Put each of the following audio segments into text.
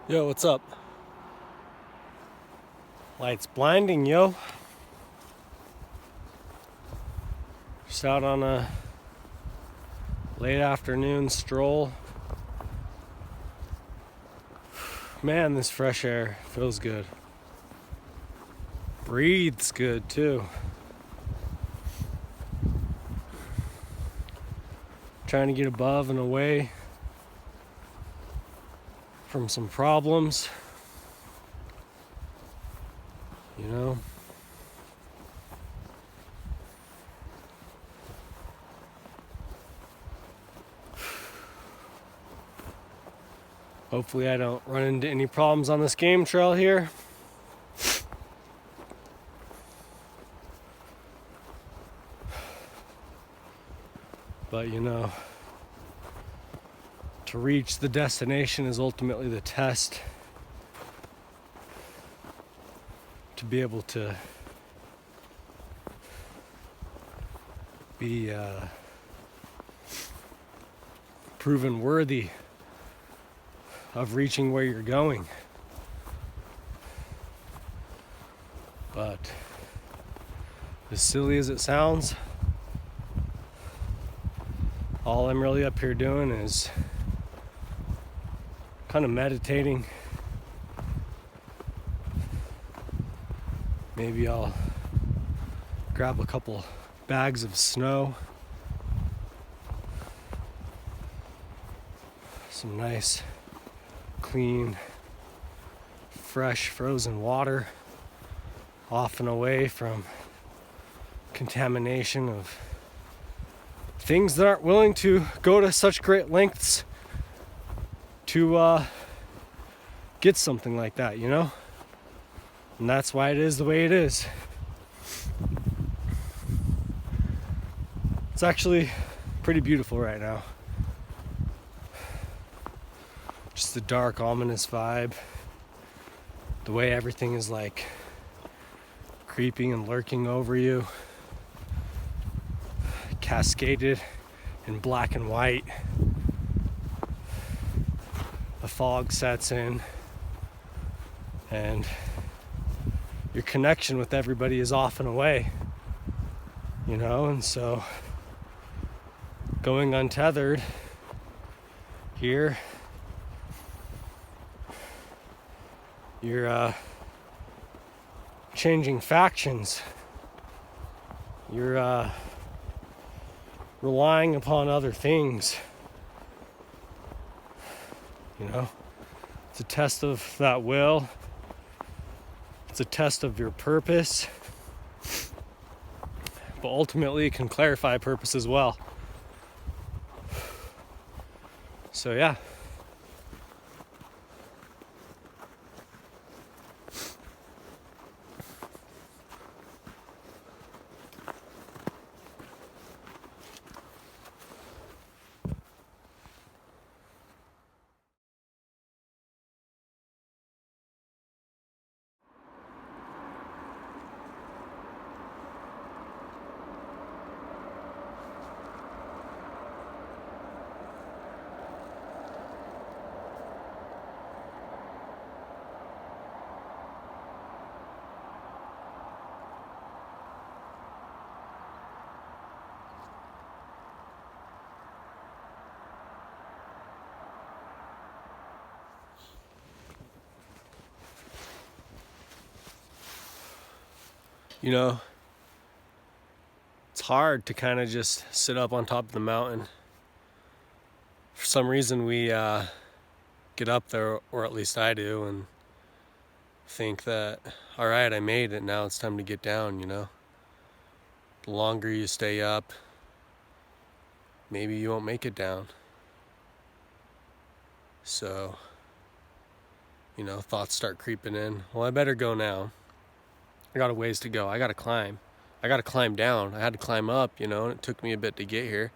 Yo, what's up? Light's blinding, yo. Just out on a late afternoon stroll. Man, this fresh air feels good. Breathes good too. Trying to get above and away from some problems. You know? Hopefully I don't run into any problems on this game trail here. But you know, to reach the destination is ultimately the test. To be able to be proven worthy of reaching where you're going. But as silly as it sounds, all I'm really up here doing is kind of meditating. Maybe I'll grab a couple bags of snow, some nice, clean, fresh, frozen water, off and away from contamination of things that aren't willing to go to such great lengths to get something like that, you know? And that's why it is the way it is. It's actually pretty beautiful right now. Just the dark, ominous vibe. The way everything is like creeping and lurking over you. Cascaded in black and white. The fog sets in. And your connection with everybody is off and away. You know, and so going untethered here, you're changing factions. You're relying upon other things. You know, it's a test of that will. It's a test of your purpose. But ultimately it can clarify purpose as well. So yeah. You know, it's hard to kind of just sit up on top of the mountain. For some reason we get up there, or at least I do, and think that, all right, I made it, now it's time to get down, you know? The longer you stay up, maybe you won't make it down. So, you know, thoughts start creeping in. Well, I better go now. I got a ways to go. I gotta climb. I gotta climb down. I had to climb up, you know, and it took me a bit to get here.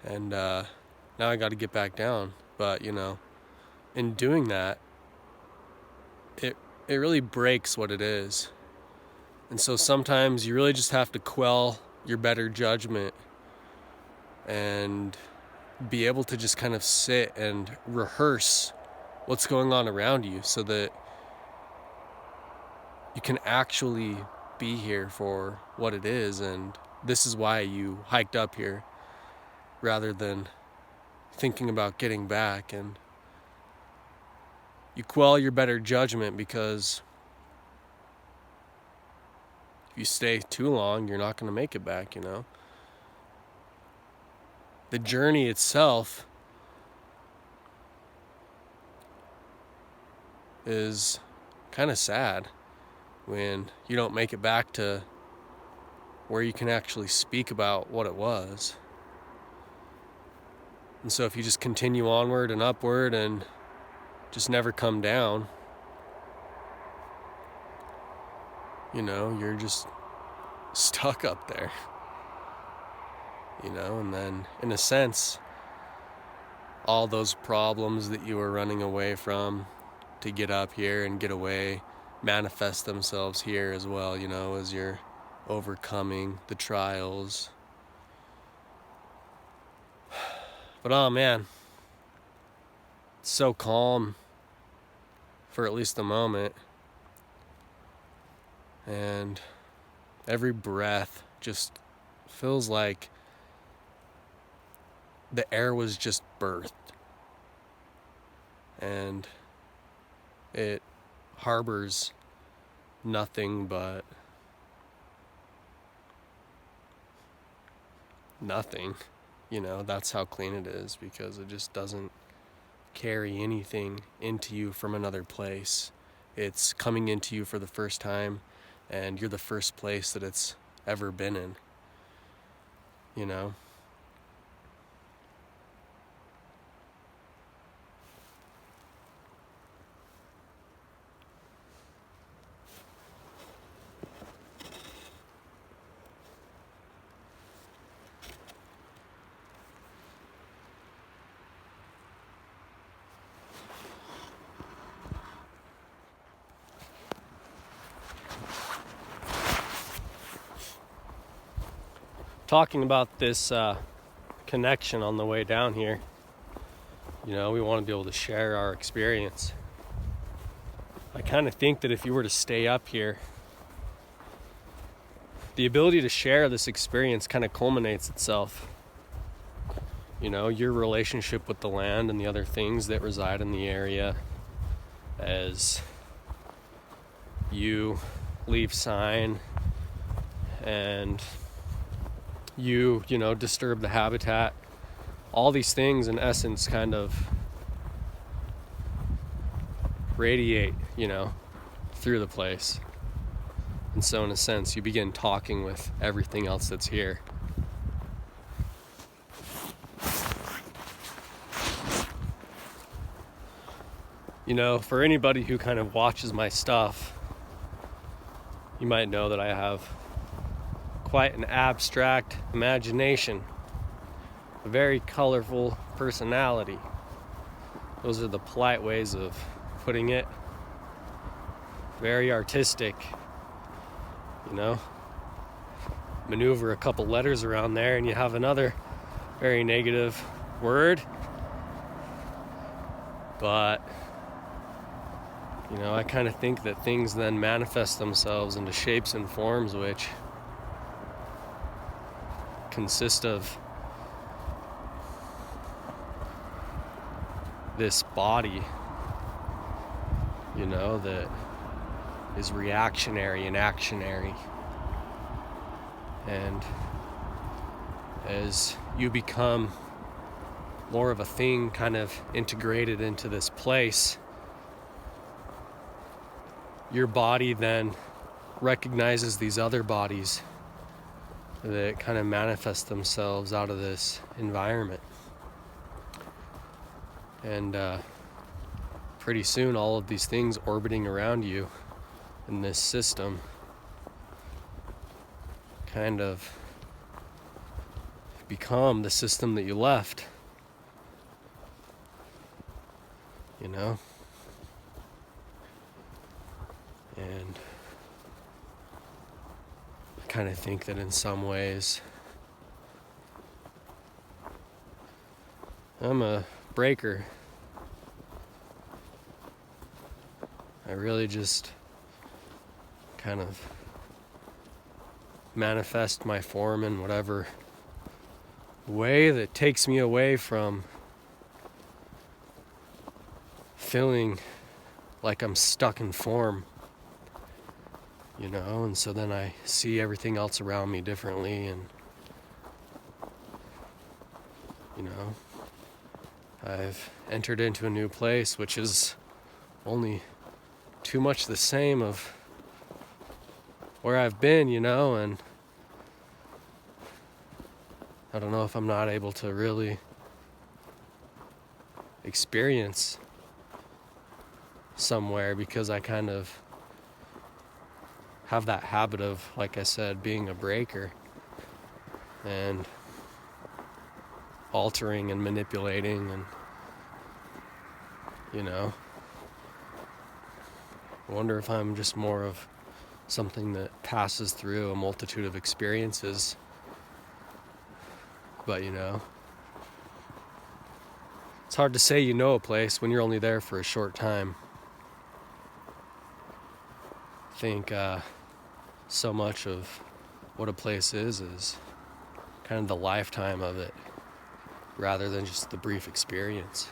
And now I gotta get back down. But, you know, in doing that, it really breaks what it is. And so sometimes you really just have to quell your better judgment and be able to just kind of sit and rehearse what's going on around you so that you can actually be here for what it is. And this is why you hiked up here rather than thinking about getting back. And you quell your better judgment, because if you stay too long, you're not going to make it back, you know. The journey itself is kind of sad when you don't make it back to where you can actually speak about what it was. And so if you just continue onward and upward and just never come down, you know, you're just stuck up there, you know. And then in a sense, all those problems that you were running away from to get up here and get away manifest themselves here as well, you know, as you're overcoming the trials. But oh man, it's so calm for at least a moment. And every breath just feels like the air was just birthed. And it harbors nothing but nothing. You know, that's how clean it is, because it just doesn't carry anything into you from another place. It's coming into you for the first time, and you're the first place that it's ever been in, you know. Talking about this connection on the way down here, you know, we want to be able to share our experience. I kind of think that if you were to stay up here, the ability to share this experience kind of culminates itself. You know, your relationship with the land and the other things that reside in the area, as you leave sign and you know, disturb the habitat. All these things, in essence, kind of radiate, you know, through the place. And so, in a sense, you begin talking with everything else that's here. You know, for anybody who kind of watches my stuff, you might know that I have quite an abstract imagination, a very colorful personality. Those are the polite ways of putting it. Very artistic, you know. Maneuver a couple letters around there and you have another very negative word. But, you know, I kind of think that things then manifest themselves into shapes and forms which consist of this body, you know, that is reactionary and actionary. And as you become more of a thing kind of integrated into this place, your body then recognizes these other bodies that kind of manifest themselves out of this environment. And pretty soon all of these things orbiting around you in this system kind of become the system that you left, you know? And I kind of think that in some ways I'm a breaker I really just kind of manifest my form in whatever way that takes me away from feeling like I'm stuck in form, you know, and so then I see everything else around me differently, and you know, I've entered into a new place which is only too much the same of where I've been, you know, and I don't know if I'm not able to really experience somewhere because I kind of have that habit of, like I said, being a breaker and altering and manipulating, and you know, I wonder if I'm just more of something that passes through a multitude of experiences. But you know, it's hard to say you know a place when you're only there for a short time. I think so much of what a place is kind of the lifetime of it rather than just the brief experience.